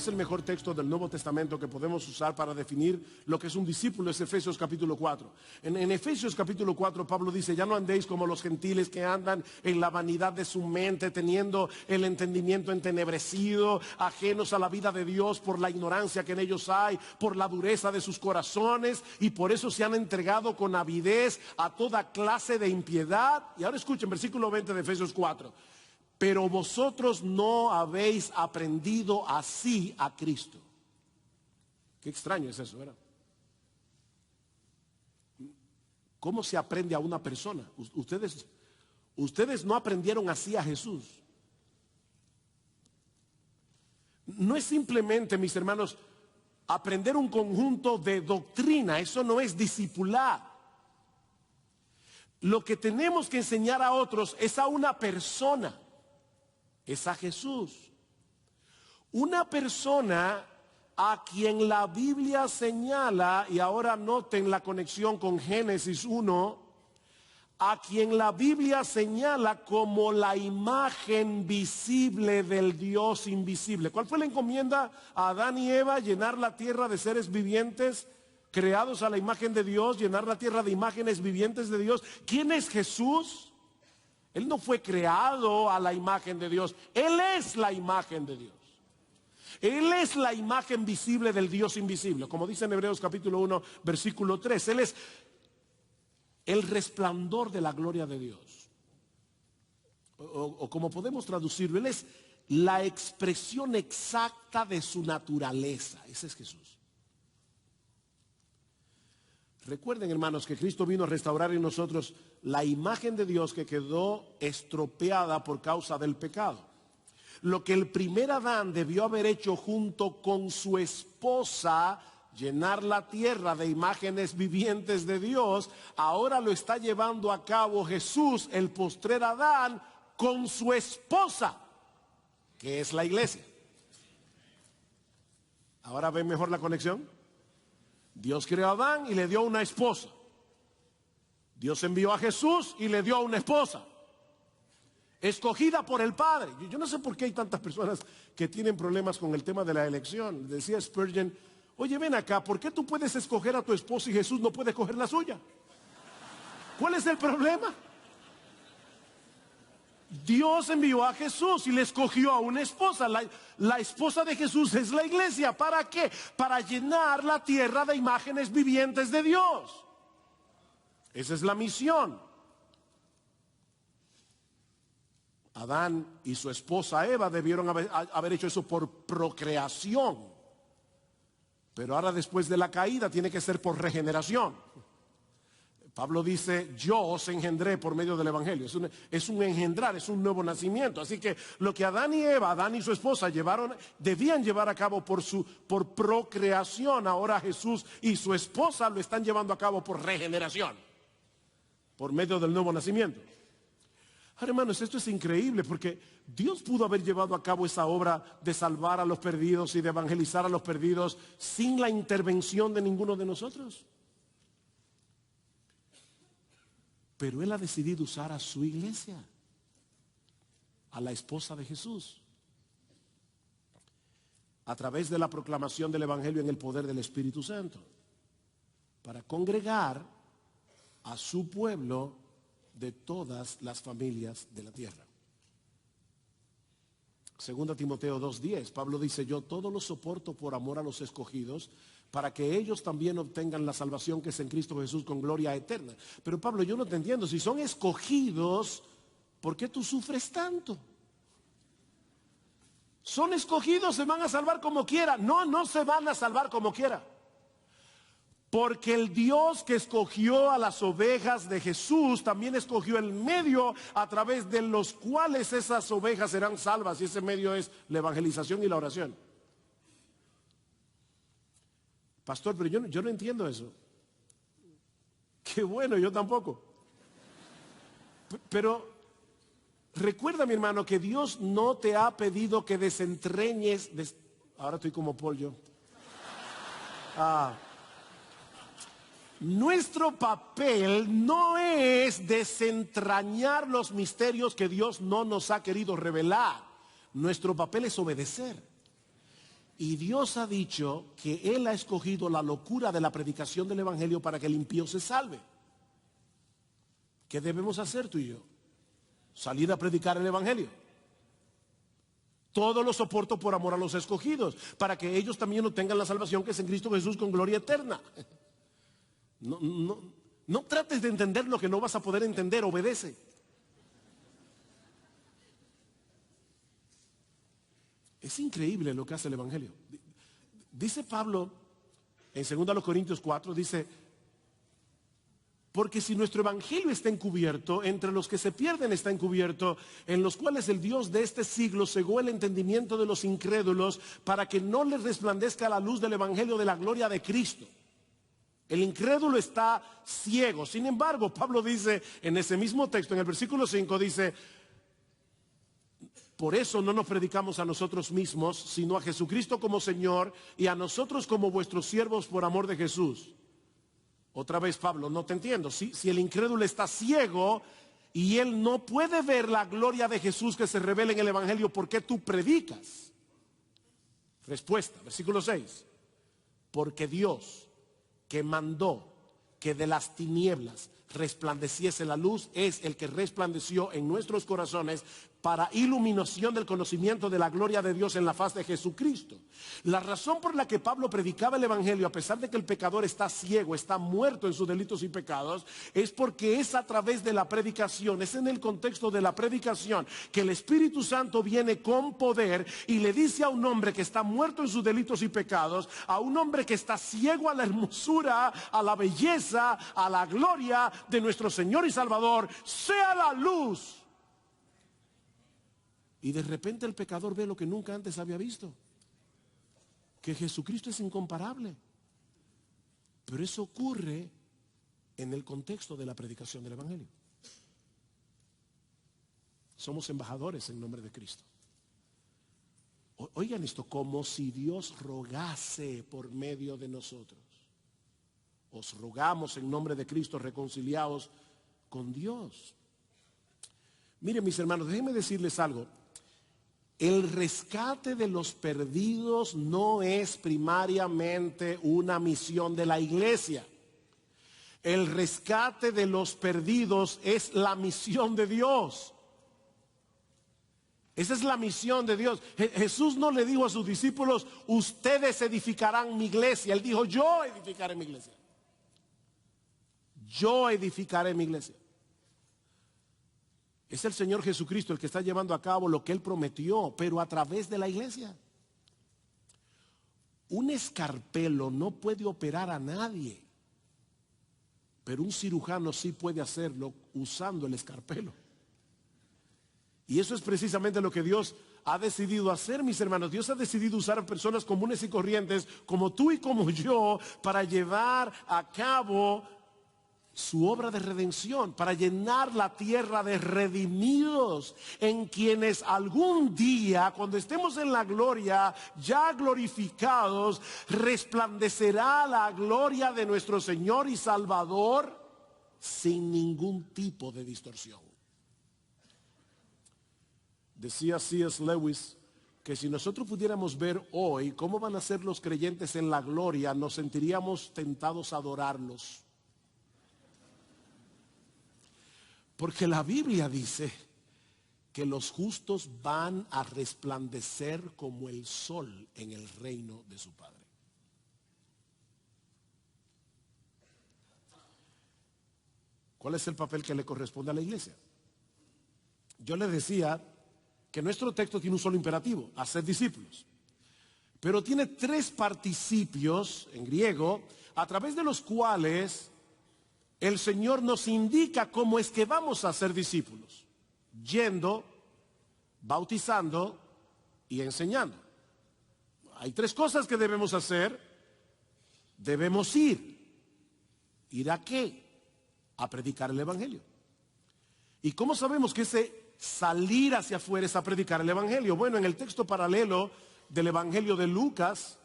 es el mejor texto del Nuevo Testamento que podemos usar para definir lo que es un discípulo? Es Efesios capítulo 4. En Efesios capítulo 4 Pablo dice: ya no andéis como los gentiles que andan en la vanidad de su mente, teniendo el entendimiento entenebrecido, ajenos a la vida de Dios por la ignorancia que en ellos hay, por la dureza de sus corazones, y por eso se han entregado con avidez a toda clase de impiedad. Y ahora escuchen, versículo 20 de Efesios 4. Pero vosotros no habéis aprendido así a Cristo. Qué extraño es eso, ¿verdad? ¿Cómo se aprende a una persona? Ustedes no aprendieron así a Jesús. No es simplemente, mis hermanos, aprender un conjunto de doctrina. Eso no es discipular. Lo que tenemos que enseñar a otros es a una persona. Es a Jesús. Una persona a quien la Biblia señala, y ahora noten la conexión con Génesis 1, a quien la Biblia señala como la imagen visible del Dios invisible. ¿Cuál fue la encomienda a Adán y Eva? Llenar la tierra de seres vivientes creados a la imagen de Dios, llenar la tierra de imágenes vivientes de Dios. ¿Quién es Jesús? Él no fue creado a la imagen de Dios. Él es la imagen de Dios. Él es la imagen visible del Dios invisible. Como dice en Hebreos capítulo 1, versículo 3. Él es el resplandor de la gloria de Dios. O como podemos traducirlo, Él es la expresión exacta de su naturaleza. Ese es Jesús. Recuerden, hermanos, que Cristo vino a restaurar en nosotros la imagen de Dios que quedó estropeada por causa del pecado. Lo que el primer Adán debió haber hecho junto con su esposa, llenar la tierra de imágenes vivientes de Dios, ahora lo está llevando a cabo Jesús, el postrer Adán, con su esposa, que es la iglesia. ¿Ahora ven mejor la conexión? Dios creó a Adán y le dio una esposa. Dios envió a Jesús y le dio a una esposa, escogida por el Padre. Yo no sé por qué hay tantas personas que tienen problemas con el tema de la elección. Decía Spurgeon: oye, ven acá, ¿por qué tú puedes escoger a tu esposa y Jesús no puede escoger la suya? ¿Cuál es el problema? Dios envió a Jesús y le escogió a una esposa. La esposa de Jesús es la iglesia. ¿Para qué? Para llenar la tierra de imágenes vivientes de Dios. Esa es la misión. Adán y su esposa Eva debieron haber hecho eso por procreación. Pero ahora, después de la caída, tiene que ser por regeneración. Pablo dice: yo os engendré por medio del evangelio. Es un engendrar, es un nuevo nacimiento. Así que lo que Adán y Eva, Adán y su esposa debían llevar a cabo por procreación, ahora Jesús y su esposa lo están llevando a cabo por regeneración, por medio del nuevo nacimiento. Ahora, hermanos, esto es increíble, porque Dios pudo haber llevado a cabo esa obra de salvar a los perdidos y de evangelizar a los perdidos sin la intervención de ninguno de nosotros. Pero Él ha decidido usar a su iglesia, a la esposa de Jesús, a través de la proclamación del evangelio en el poder del Espíritu Santo, para congregar a su pueblo de todas las familias de la tierra. Segunda Timoteo 2:10, Pablo dice: yo todo lo soporto por amor a los escogidos, para que ellos también obtengan la salvación que es en Cristo Jesús con gloria eterna. Pero Pablo, yo no te entiendo. Si son escogidos, ¿por qué tú sufres tanto? Son escogidos, se van a salvar como quiera. No, no se van a salvar como quiera. Porque el Dios que escogió a las ovejas de Jesús también escogió el medio a través de los cuales esas ovejas serán salvas. Y ese medio es la evangelización y la oración. Pastor, pero yo no entiendo eso. Qué bueno, yo tampoco. Pero recuerda, mi hermano, que Dios no te ha pedido que desentreñes. Ahora estoy como pollo. Nuestro papel no es desentrañar los misterios que Dios no nos ha querido revelar. Nuestro papel es obedecer. Y Dios ha dicho que Él ha escogido la locura de la predicación del Evangelio para que el impío se salve. ¿Qué debemos hacer tú y yo? Salir a predicar el Evangelio. Todo lo soporto por amor a los escogidos, para que ellos también obtengan la salvación que es en Cristo Jesús con gloria eterna. No trates de entender lo que no vas a poder entender, obedece. Es increíble lo que hace el Evangelio. Dice Pablo en 2 Corintios 4, dice: porque si nuestro evangelio está encubierto, entre los que se pierden está encubierto, en los cuales el Dios de este siglo cegó el entendimiento de los incrédulos, para que no les resplandezca la luz del evangelio de la gloria de Cristo. El incrédulo está ciego. Sin embargo, Pablo dice en ese mismo texto, en el versículo 5, dice: por eso no nos predicamos a nosotros mismos, sino a Jesucristo como Señor, y a nosotros como vuestros siervos por amor de Jesús. Otra vez, Pablo, no te entiendo. Si el incrédulo está ciego y él no puede ver la gloria de Jesús que se revela en el Evangelio, ¿por qué tú predicas? Respuesta, versículo 6. Porque Dios, que mandó que de las tinieblas resplandeciese la luz, es el que resplandeció en nuestros corazones para iluminación del conocimiento de la gloria de Dios en la faz de Jesucristo. La razón por la que Pablo predicaba el Evangelio, a pesar de que el pecador está ciego, está muerto en sus delitos y pecados, es porque es a través de la predicación, es en el contexto de la predicación que el Espíritu Santo viene con poder y le dice a un hombre que está muerto en sus delitos y pecados, a un hombre que está ciego a la hermosura, a la belleza, a la gloria de nuestro Señor y Salvador: sea la luz. Y de repente el pecador ve lo que nunca antes había visto, que Jesucristo es incomparable. Pero eso ocurre en el contexto de la predicación del Evangelio. Somos embajadores en nombre de Cristo. Oigan esto: como si Dios rogase por medio de nosotros. Os rogamos en nombre de Cristo, reconciliaos con Dios. Miren, mis hermanos, déjenme decirles algo. El rescate de los perdidos no es primariamente una misión de la iglesia. El rescate de los perdidos es la misión de Dios. Esa es la misión de Dios. Jesús no le dijo a sus discípulos: ustedes edificarán mi iglesia. Él dijo: yo edificaré mi iglesia. Yo edificaré mi iglesia. Es el Señor Jesucristo el que está llevando a cabo lo que Él prometió, pero a través de la iglesia. Un escarpelo no puede operar a nadie, pero un cirujano sí puede hacerlo usando el escarpelo. Y eso es precisamente lo que Dios ha decidido hacer, mis hermanos. Dios ha decidido usar a personas comunes y corrientes como tú y como yo para llevar a cabo su obra de redención, para llenar la tierra de redimidos, en quienes algún día, cuando estemos en la gloria, ya glorificados, resplandecerá la gloria de nuestro Señor y Salvador sin ningún tipo de distorsión. Decía C.S. Lewis que si nosotros pudiéramos ver hoy cómo van a ser los creyentes en la gloria, nos sentiríamos tentados a adorarlos. Porque la Biblia dice que los justos van a resplandecer como el sol en el reino de su Padre. ¿Cuál es el papel que le corresponde a la iglesia? Yo les decía que nuestro texto tiene un solo imperativo: hacer discípulos. Pero tiene tres participios en griego a través de los cuales el Señor nos indica cómo es que vamos a ser discípulos: yendo, bautizando y enseñando. Hay tres cosas que debemos hacer. Debemos ir. ¿Ir a qué? A predicar el Evangelio. ¿Y cómo sabemos que ese salir hacia afuera es a predicar el Evangelio? Bueno, en el texto paralelo del Evangelio de Lucas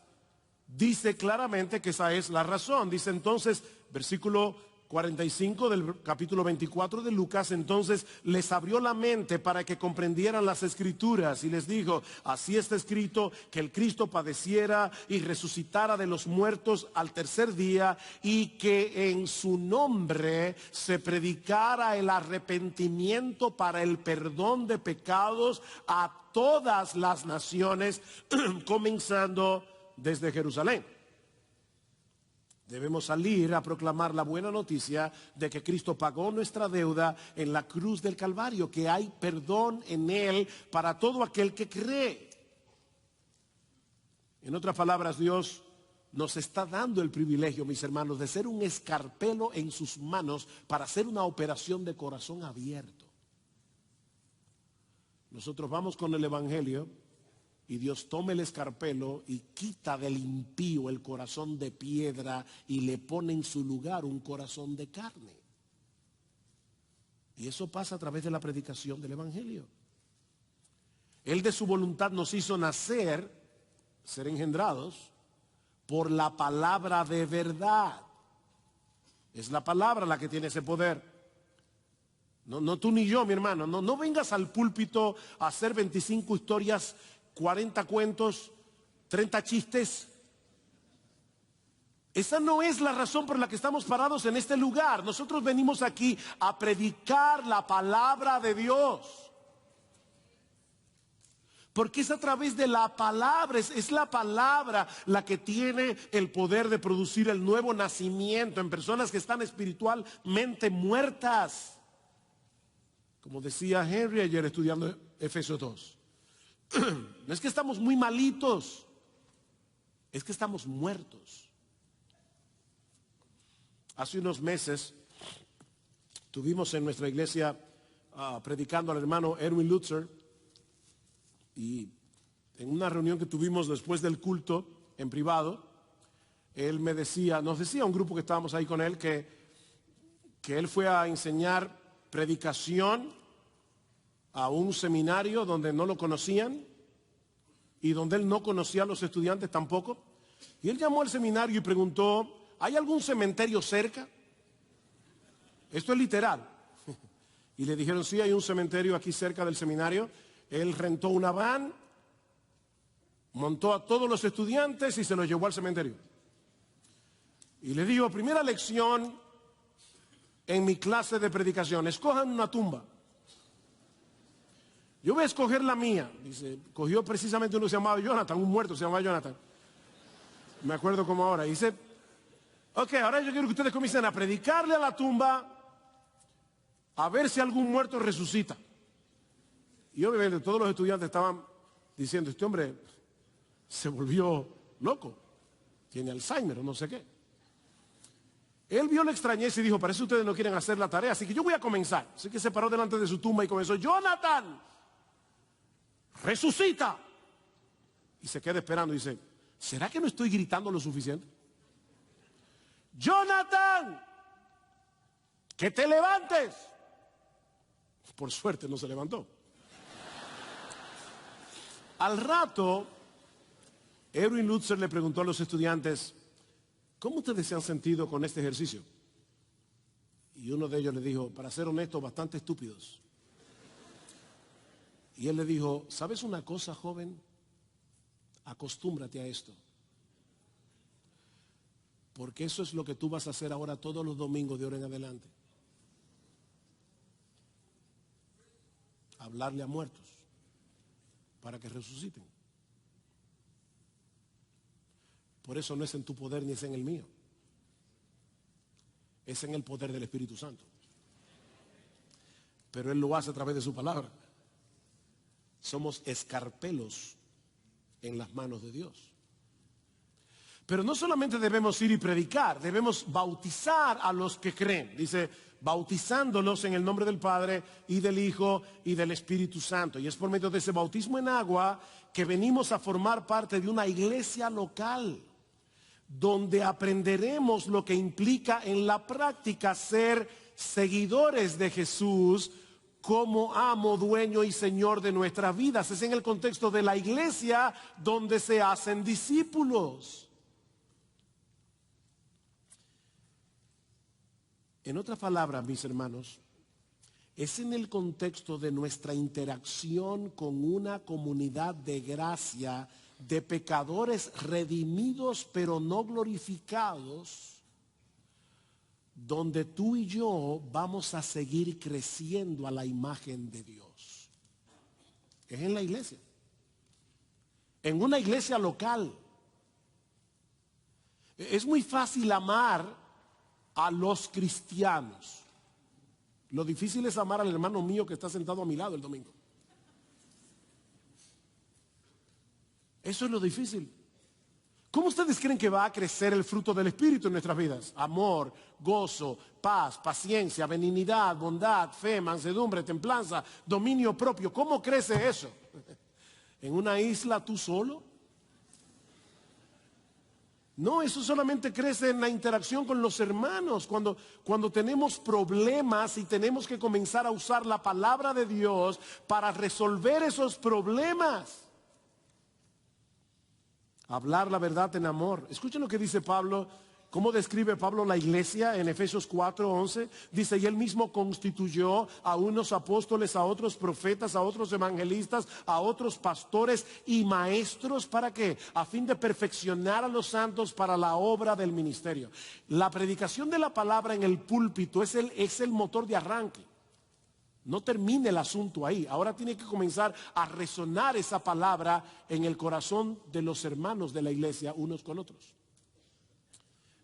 dice claramente que esa es la razón. Dice entonces, versículo 45 del capítulo 24 de Lucas, entonces les abrió la mente para que comprendieran las escrituras y les dijo, así está escrito que el Cristo padeciera y resucitara de los muertos al tercer día y que en su nombre se predicara el arrepentimiento para el perdón de pecados a todas las naciones, comenzando desde Jerusalén. Debemos salir a proclamar la buena noticia de que Cristo pagó nuestra deuda en la cruz del Calvario, que hay perdón en Él para todo aquel que cree. En otras palabras, Dios nos está dando el privilegio, mis hermanos, de ser un escarpelo en sus manos para hacer una operación de corazón abierto. Nosotros vamos con el Evangelio y Dios toma el escarpelo y quita del impío el corazón de piedra y le pone en su lugar un corazón de carne. Y eso pasa a través de la predicación del Evangelio. Él de su voluntad nos hizo nacer, ser engendrados, por la palabra de verdad. Es la palabra la que tiene ese poder. No tú ni yo, mi hermano. No vengas al púlpito a hacer 25 historias, 40 cuentos, 30 chistes. Esa no es la razón por la que estamos parados en este lugar. Nosotros venimos aquí a predicar la palabra de Dios. Porque es a través de la palabra, es la palabra la que tiene el poder de producir el nuevo nacimiento en personas que están espiritualmente muertas. Como decía Henry ayer estudiando Efesios 2. No es que estamos muy malitos, es que estamos muertos. Hace unos meses tuvimos en nuestra iglesia predicando al hermano Erwin Lutzer, y en una reunión que tuvimos después del culto en privado, él nos decía un grupo que estábamos ahí con él que él fue a enseñar predicación a un seminario donde no lo conocían y donde él no conocía a los estudiantes tampoco. Y él llamó al seminario y preguntó, ¿hay algún cementerio cerca? Esto es literal. Y le dijeron, sí, hay un cementerio aquí cerca del seminario. Él rentó una van, montó a todos los estudiantes y se los llevó al cementerio. Y le dijo, primera lección en mi clase de predicación, escojan una tumba. Yo voy a escoger la mía. Dice, cogió precisamente uno que se llamaba Jonathan, un muerto se llamaba Jonathan. Me acuerdo como ahora. Dice, ok, ahora yo quiero que ustedes comiencen a predicarle a la tumba a ver si algún muerto resucita. Y obviamente todos los estudiantes estaban diciendo, este hombre se volvió loco, tiene Alzheimer o no sé qué. Él vio la extrañeza y dijo, parece que ustedes no quieren hacer la tarea, así que yo voy a comenzar. Así que se paró delante de su tumba y comenzó, Jonathan, resucita. Y se queda esperando y dice, ¿será que no estoy gritando lo suficiente? Jonathan, que te levantes. Por suerte no se levantó. Al rato, Erwin Lutzer le preguntó a los estudiantes, ¿cómo ustedes se han sentido con este ejercicio? Y uno de ellos le dijo, para ser honesto, bastante estúpidos. Y él le dijo, ¿sabes una cosa, joven? Acostúmbrate a esto. Porque eso es lo que tú vas a hacer ahora todos los domingos de ahora en adelante. Hablarle a muertos para que resuciten. Por eso no es en tu poder ni es en el mío. Es en el poder del Espíritu Santo. Pero Él lo hace a través de su palabra. Somos escarpelos en las manos de Dios. Pero no solamente debemos ir y predicar, debemos bautizar a los que creen. Dice, bautizándolos en el nombre del Padre y del Hijo y del Espíritu Santo. Y es por medio de ese bautismo en agua que venimos a formar parte de una iglesia local, donde aprenderemos lo que implica en la práctica ser seguidores de Jesús como amo, dueño y señor de nuestras vidas. Es en el contexto de la iglesia donde se hacen discípulos. En otras palabras, mis hermanos, es en el contexto de nuestra interacción con una comunidad de gracia, de pecadores redimidos pero no glorificados, donde tú y yo vamos a seguir creciendo a la imagen de Dios. Es en la iglesia, en una iglesia local. Es muy fácil amar a los cristianos. Lo difícil es amar al hermano mío que está sentado a mi lado el domingo. Eso es lo difícil. ¿Cómo ustedes creen que va a crecer el fruto del Espíritu en nuestras vidas? Amor, gozo, paz, paciencia, benignidad, bondad, fe, mansedumbre, templanza, dominio propio. ¿Cómo crece eso? ¿En una isla tú solo? No, eso solamente crece en la interacción con los hermanos, cuando tenemos problemas y tenemos que comenzar a usar la palabra de Dios para resolver esos problemas. Hablar la verdad en amor. Escuchen lo que dice Pablo, cómo describe Pablo la iglesia en Efesios 4:11. Dice, y él mismo constituyó a unos apóstoles, a otros profetas, a otros evangelistas, a otros pastores y maestros. ¿Para qué? A fin de perfeccionar a los santos para la obra del ministerio. La predicación de la palabra en el púlpito es el motor de arranque. No termine el asunto ahí. Ahora tiene que comenzar a resonar esa palabra en el corazón de los hermanos de la iglesia unos con otros.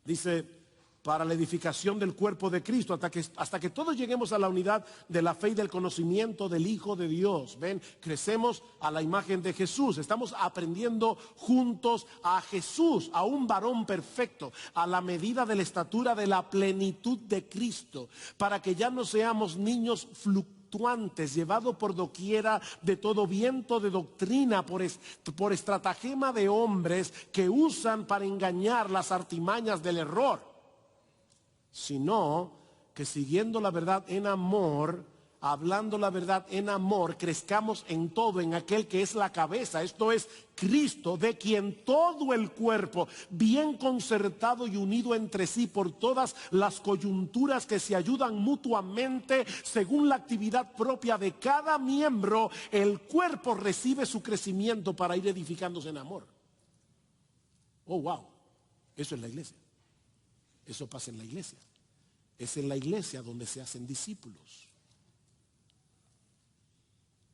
Dice, para la edificación del cuerpo de Cristo, hasta que todos lleguemos a la unidad de la fe y del conocimiento del Hijo de Dios. Ven, crecemos a la imagen de Jesús. Estamos aprendiendo juntos a Jesús, a un varón perfecto, a la medida de la estatura de la plenitud de Cristo, para que ya no seamos niños fluctuantes, llevados por doquiera de todo viento de doctrina, por estratagema de hombres que usan para engañar las artimañas del error, sino que siguiendo la verdad en amor, hablando la verdad en amor, crezcamos en todo en aquel que es la cabeza, esto es Cristo, de quien todo el cuerpo, bien concertado y unido entre sí por todas las coyunturas que se ayudan mutuamente según la actividad propia de cada miembro, el cuerpo recibe su crecimiento para ir edificándose en amor. Oh, wow, eso es la iglesia. Eso pasa en la iglesia. Es en la iglesia donde se hacen discípulos.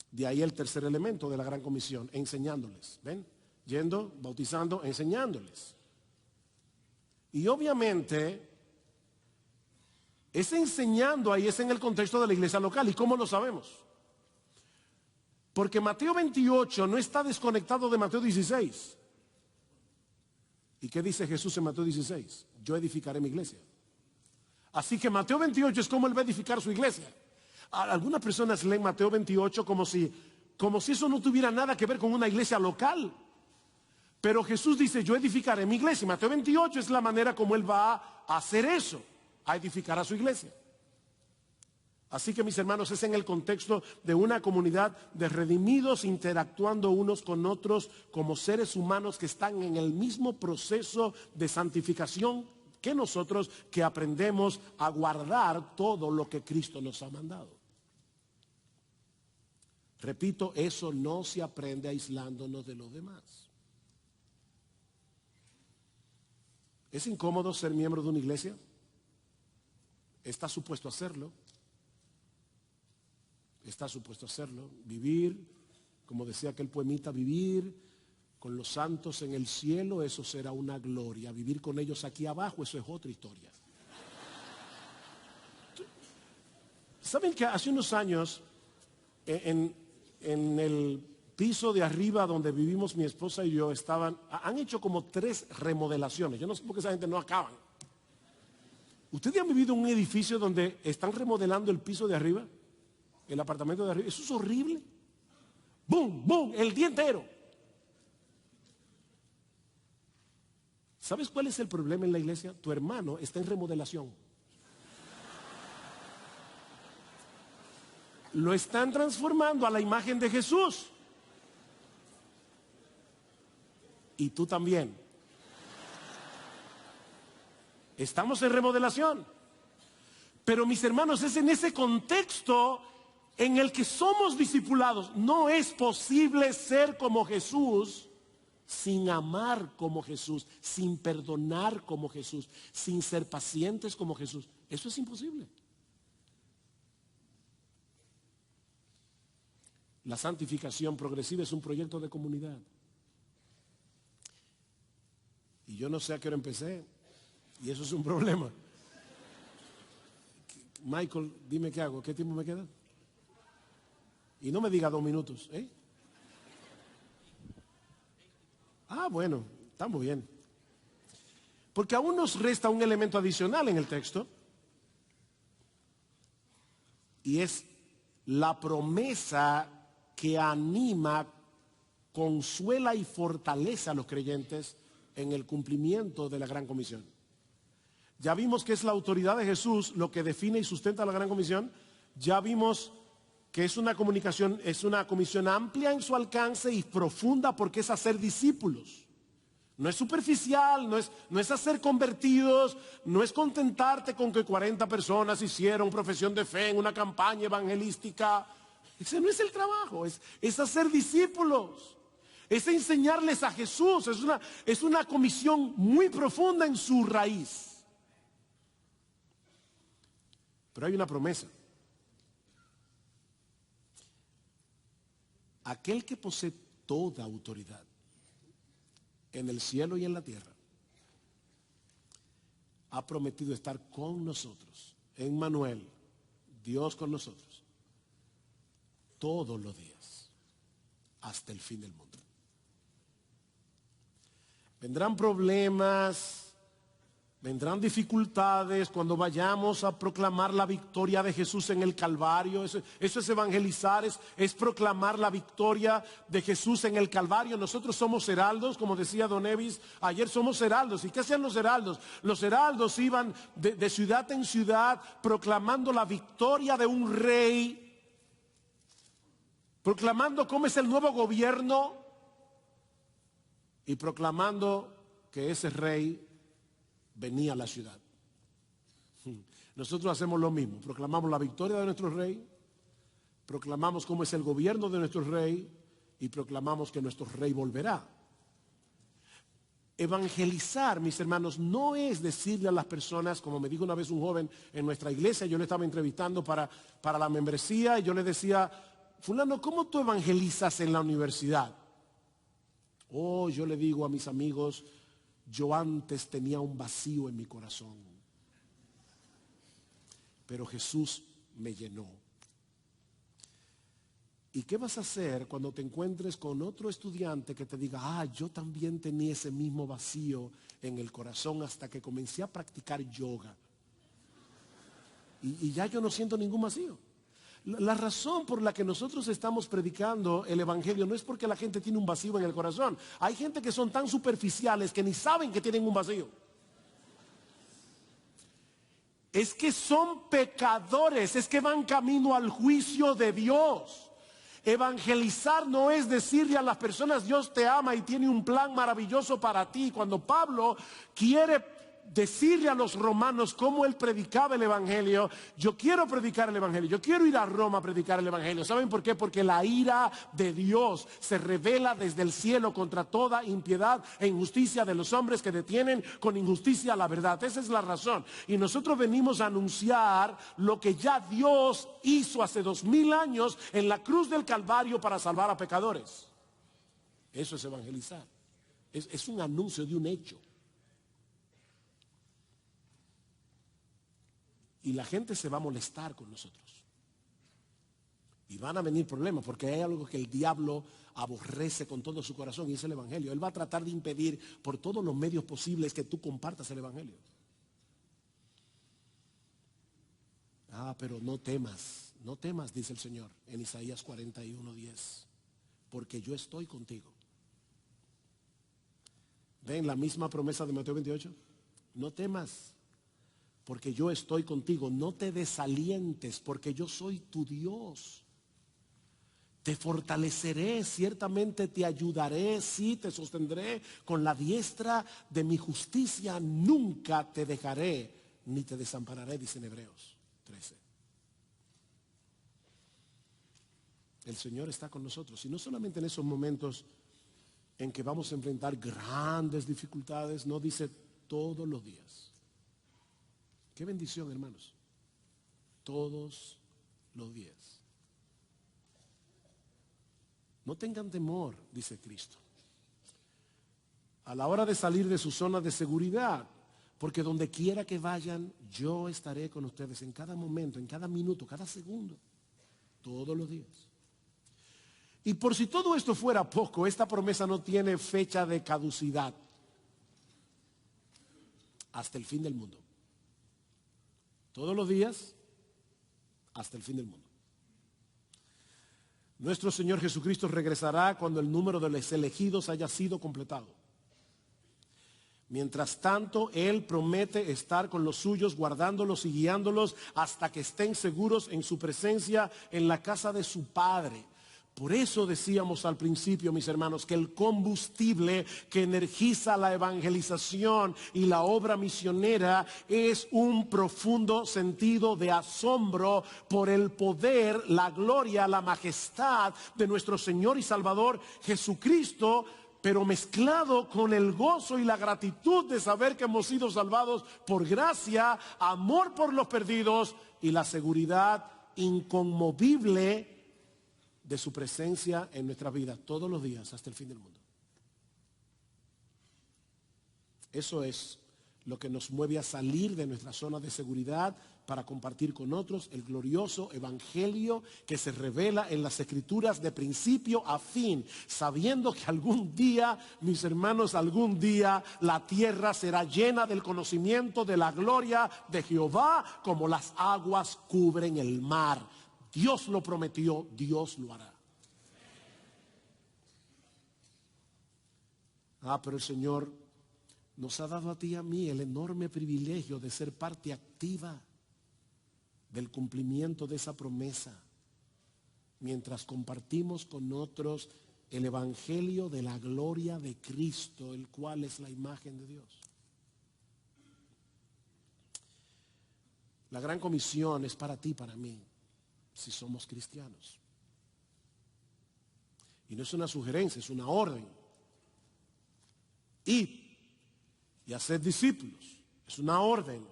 De ahí el tercer elemento de la gran comisión, enseñándoles. ¿Ven? Yendo, bautizando, enseñándoles. Y obviamente, ese enseñando ahí es en el contexto de la iglesia local. ¿Y cómo lo sabemos? Porque Mateo 28 no está desconectado de Mateo 16. ¿Y qué dice Jesús en Mateo 16? Yo edificaré mi iglesia. Así que Mateo 28 es como él va a edificar su iglesia. Algunas personas leen Mateo 28 como si eso no tuviera nada que ver con una iglesia local. Pero Jesús dice, yo edificaré mi iglesia. Y Mateo 28 es la manera como él va a hacer eso, a edificar a su iglesia. Así que, mis hermanos, es en el contexto de una comunidad de redimidos interactuando unos con otros como seres humanos que están en el mismo proceso de santificación que nosotros, que aprendemos a guardar todo lo que Cristo nos ha mandado. Repito, eso no se aprende aislándonos de los demás. ¿Es incómodo ser miembro de una iglesia? ¿Está supuesto a hacerlo? Está supuesto a hacerlo, vivir, como decía aquel poemita, vivir con los santos en el cielo, eso será una gloria. Vivir con ellos aquí abajo, eso es otra historia. ¿Saben que hace unos años, en el piso de arriba donde vivimos mi esposa y yo, han hecho como 3 remodelaciones? Yo no sé por qué esa gente no acaban. ¿Ustedes han vivido en un edificio donde están remodelando el piso de arriba? El apartamento de arriba, eso es horrible. ¡Bum, bum! El día entero. ¿Sabes cuál es el problema en la iglesia? Tu hermano está en remodelación. Lo están transformando a la imagen de Jesús. Y tú también. Estamos en remodelación. Pero mis hermanos, es en ese contexto en el que somos discipulados. No es posible ser como Jesús sin amar como Jesús, sin perdonar como Jesús, sin ser pacientes como Jesús. Eso es imposible. La santificación progresiva es un proyecto de comunidad. Y yo no sé a qué hora empecé, y eso es un problema. Michael, dime qué hago, ¿qué tiempo me queda? Y no me diga 2 minutos, ¿eh? Ah, bueno, estamos bien. Porque aún nos resta un elemento adicional en el texto, y es la promesa que anima, consuela y fortalece a los creyentes en el cumplimiento de la Gran Comisión. Ya vimos que es la autoridad de Jesús lo que define y sustenta la Gran Comisión. Ya vimos que es una comisión amplia en su alcance y profunda, porque es hacer discípulos. No es superficial, no es hacer convertidos, no es contentarte con que 40 personas hicieron profesión de fe en una campaña evangelística. Ese no es el trabajo, es hacer discípulos. Es enseñarles a Jesús. Es una comisión muy profunda en su raíz. Pero hay una promesa. Aquel que posee toda autoridad en el cielo y en la tierra ha prometido estar con nosotros, Emmanuel, Dios con nosotros, todos los días, hasta el fin del mundo. Vendrán problemas, vendrán dificultades cuando vayamos a proclamar la victoria de Jesús en el Calvario. Eso es evangelizar, es proclamar la victoria de Jesús en el Calvario. Nosotros somos heraldos, como decía Don Evis, ayer somos heraldos. ¿Y qué hacían los heraldos? Los heraldos iban de ciudad en ciudad proclamando la victoria de un rey, proclamando cómo es el nuevo gobierno y proclamando que ese rey venía a la ciudad. Nosotros hacemos lo mismo, proclamamos la victoria de nuestro rey, proclamamos cómo es el gobierno de nuestro rey y proclamamos que nuestro rey volverá. Evangelizar, mis hermanos, no es decirle a las personas, como me dijo una vez un joven en nuestra iglesia, yo le estaba entrevistando para la membresía, y yo le decía: fulano, ¿cómo tú evangelizas en la universidad? Oh, yo le digo a mis amigos: yo antes tenía un vacío en mi corazón, pero Jesús me llenó. ¿Y qué vas a hacer cuando te encuentres con otro estudiante que te diga: yo también tenía ese mismo vacío en el corazón hasta que comencé a practicar yoga y ya yo no siento ningún vacío? La razón por la que nosotros estamos predicando el evangelio no es porque la gente tiene un vacío en el corazón. Hay gente que son tan superficiales que ni saben que tienen un vacío. Es que son pecadores, es que van camino al juicio de Dios. Evangelizar no es decirle a las personas: Dios te ama y tiene un plan maravilloso para ti. Cuando Pablo quiere decirle a los romanos cómo él predicaba el evangelio: yo quiero predicar el evangelio, yo quiero ir a Roma a predicar el evangelio. ¿Saben por qué? Porque la ira de Dios se revela desde el cielo contra toda impiedad e injusticia de los hombres que detienen con injusticia la verdad. Esa es la razón. Y nosotros venimos a anunciar lo que ya Dios hizo hace 2000 años en la cruz del Calvario para salvar a pecadores. Eso es evangelizar. Es un anuncio de un hecho. Y la gente se va a molestar con nosotros. Y van a venir problemas, porque hay algo que el diablo aborrece con todo su corazón, y es el evangelio. Él va a tratar de impedir por todos los medios posibles que tú compartas el evangelio. Pero no temas, dice el Señor en Isaías 41:10, porque yo estoy contigo. ¿Ven la misma promesa de Mateo 28? No temas, porque yo estoy contigo. No te desalientes, porque yo soy tu Dios. Te fortaleceré, ciertamente te ayudaré, sí, te sostendré con la diestra de mi justicia. Nunca te dejaré ni te desampararé, dicen Hebreos. 13. El Señor está con nosotros, y no solamente en esos momentos en que vamos a enfrentar grandes dificultades, no, dice todos los días. Qué bendición, hermanos. Todos los días. No tengan temor, dice Cristo, a la hora de salir de su zona de seguridad, porque donde quiera que vayan, yo estaré con ustedes en cada momento, en cada minuto, cada segundo, todos los días. Y por si todo esto fuera poco, esta promesa no tiene fecha de caducidad. Hasta el fin del mundo. Todos los días, hasta el fin del mundo. Nuestro Señor Jesucristo regresará cuando el número de los elegidos haya sido completado. Mientras tanto, Él promete estar con los suyos, guardándolos y guiándolos hasta que estén seguros en su presencia en la casa de su Padre. Por eso decíamos al principio, mis hermanos, que el combustible que energiza la evangelización y la obra misionera es un profundo sentido de asombro por el poder, la gloria, la majestad de nuestro Señor y Salvador Jesucristo, pero mezclado con el gozo y la gratitud de saber que hemos sido salvados por gracia, amor por los perdidos y la seguridad inconmovible de su presencia en nuestra vida todos los días hasta el fin del mundo. Eso es lo que nos mueve a salir de nuestra zona de seguridad para compartir con otros el glorioso evangelio que se revela en las Escrituras de principio a fin, sabiendo que algún día, mis hermanos, algún día la tierra será llena del conocimiento de la gloria de Jehová como las aguas cubren el mar. Dios lo prometió, Dios lo hará. Pero el Señor nos ha dado a ti y a mí el enorme privilegio de ser parte activa del cumplimiento de esa promesa, mientras compartimos con otros el evangelio de la gloria de Cristo, el cual es la imagen de Dios. La gran comisión es para ti, para mí, si somos cristianos. Y no es una sugerencia, es una orden. Id y haced discípulos. Es una orden.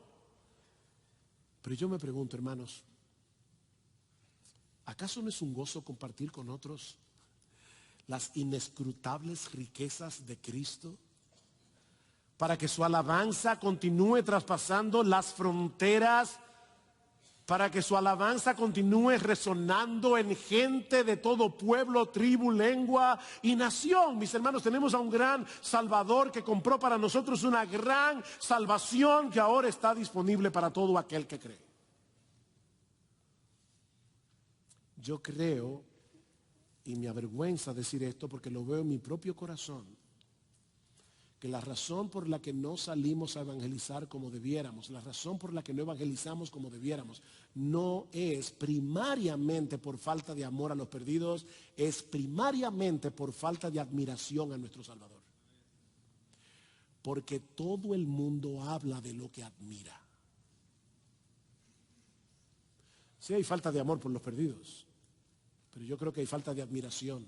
Pero yo me pregunto, hermanos, ¿acaso no es un gozo compartir con otros las inescrutables riquezas de Cristo? Para que su alabanza continúe traspasando las fronteras, para que su alabanza continúe resonando en gente de todo pueblo, tribu, lengua y nación. Mis hermanos, tenemos a un gran Salvador que compró para nosotros una gran salvación que ahora está disponible para todo aquel que cree. Yo creo, y me avergüenza decir esto porque lo veo en mi propio corazón, que la razón por la que no salimos a evangelizar como debiéramos, la razón por la que no evangelizamos como debiéramos, no es primariamente por falta de amor a los perdidos, es primariamente por falta de admiración a nuestro Salvador. Porque todo el mundo habla de lo que admira. Sí hay falta de amor por los perdidos, pero yo creo que hay falta de admiración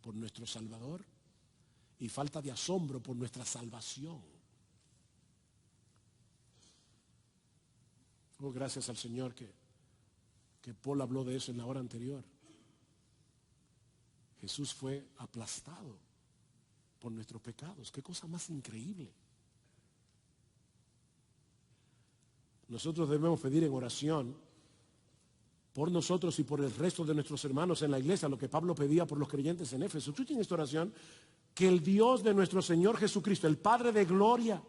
por nuestro Salvador y falta de asombro por nuestra salvación. Oh, gracias al Señor que Paul habló de eso en la hora anterior. Jesús fue aplastado por nuestros pecados. Qué cosa más increíble. Nosotros debemos pedir en oración por nosotros y por el resto de nuestros hermanos en la iglesia, lo que Pablo pedía por los creyentes en Éfeso. Escuchen esta oración: que el Dios de nuestro Señor Jesucristo, el Padre de gloria,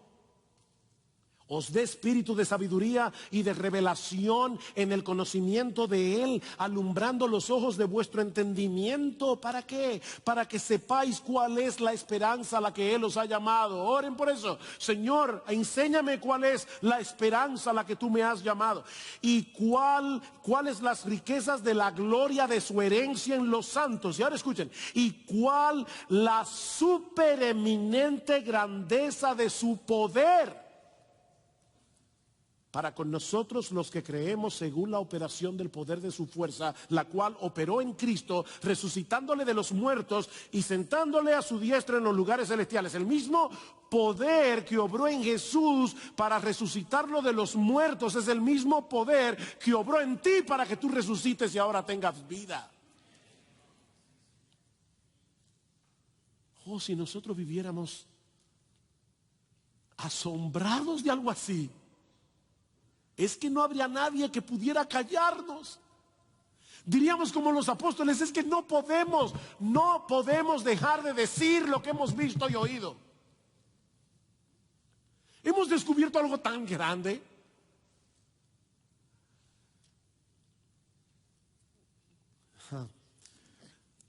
os dé espíritu de sabiduría y de revelación en el conocimiento de Él, alumbrando los ojos de vuestro entendimiento. ¿Para qué? Para que sepáis cuál es la esperanza a la que Él os ha llamado. Oren por eso. Señor, enséñame cuál es la esperanza a la que tú me has llamado. Y cuáles las riquezas de la gloria de su herencia en los santos. Y ahora escuchen. Y cuál la supereminente grandeza de su poder para con nosotros los que creemos según la operación del poder de su fuerza, la cual operó en Cristo, resucitándole de los muertos y sentándole a su diestra en los lugares celestiales. El mismo poder que obró en Jesús para resucitarlo de los muertos es el mismo poder que obró en ti para que tú resucites y ahora tengas vida. Oh, si nosotros viviéramos asombrados de algo así, es que no habría nadie que pudiera callarnos. Diríamos como los apóstoles, es que no podemos dejar de decir lo que hemos visto y oído. Hemos descubierto algo tan grande.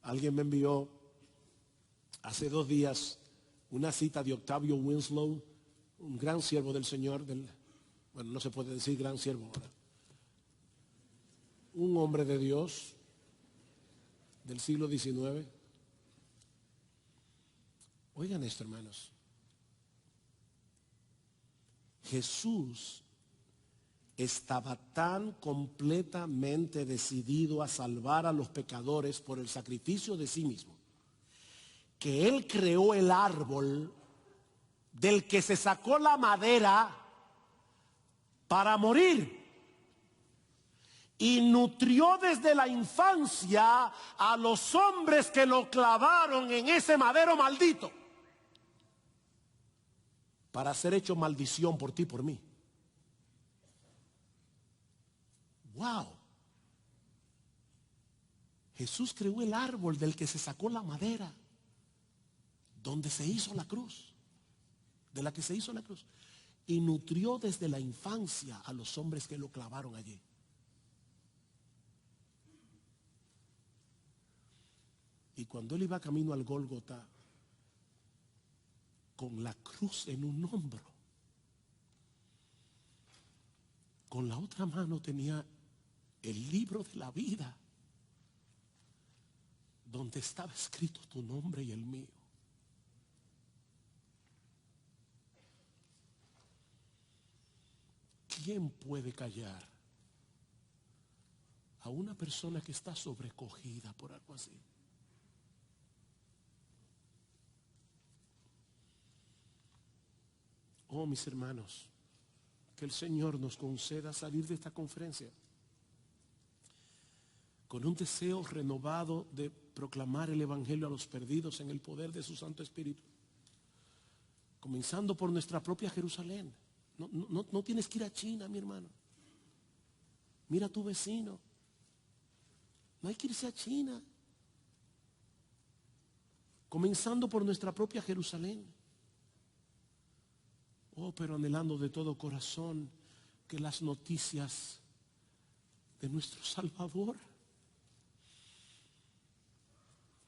Alguien me envió hace 2 días una cita de Octavio Winslow, un gran siervo del Señor, bueno, no se puede decir gran siervo ahora, un hombre de Dios del siglo XIX. Oigan esto, hermanos. Jesús estaba tan completamente decidido a salvar a los pecadores por el sacrificio de sí mismo, que Él creó el árbol del que se sacó la madera para morir. Y nutrió desde la infancia a los hombres que lo clavaron en ese madero maldito, para ser hecho maldición por ti y por mí. Wow. Jesús creó el árbol del que se sacó la madera, donde se hizo la cruz, de la que se hizo la cruz, y nutrió desde la infancia a los hombres que lo clavaron allí. Y cuando él iba camino al Gólgota, con la cruz en un hombro, con la otra mano tenía el libro de la vida, donde estaba escrito tu nombre y el mío. ¿Quién puede callar a una persona que está sobrecogida por algo así? Oh, mis hermanos, que el Señor nos conceda salir de esta conferencia con un deseo renovado de proclamar el Evangelio a los perdidos en el poder de su Santo Espíritu, comenzando por nuestra propia Jerusalén. No tienes que ir a China, mi hermano. Mira a tu vecino. No hay que irse a China. Comenzando por nuestra propia Jerusalén. Oh, pero anhelando de todo corazón que las noticias de nuestro Salvador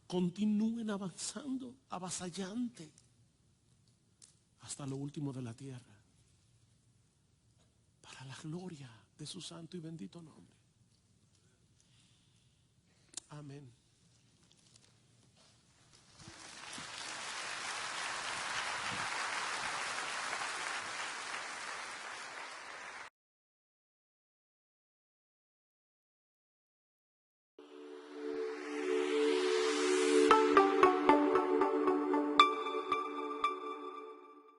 continúen avanzando, avasallante, hasta lo último de la tierra, para la gloria de su santo y bendito nombre. Amén.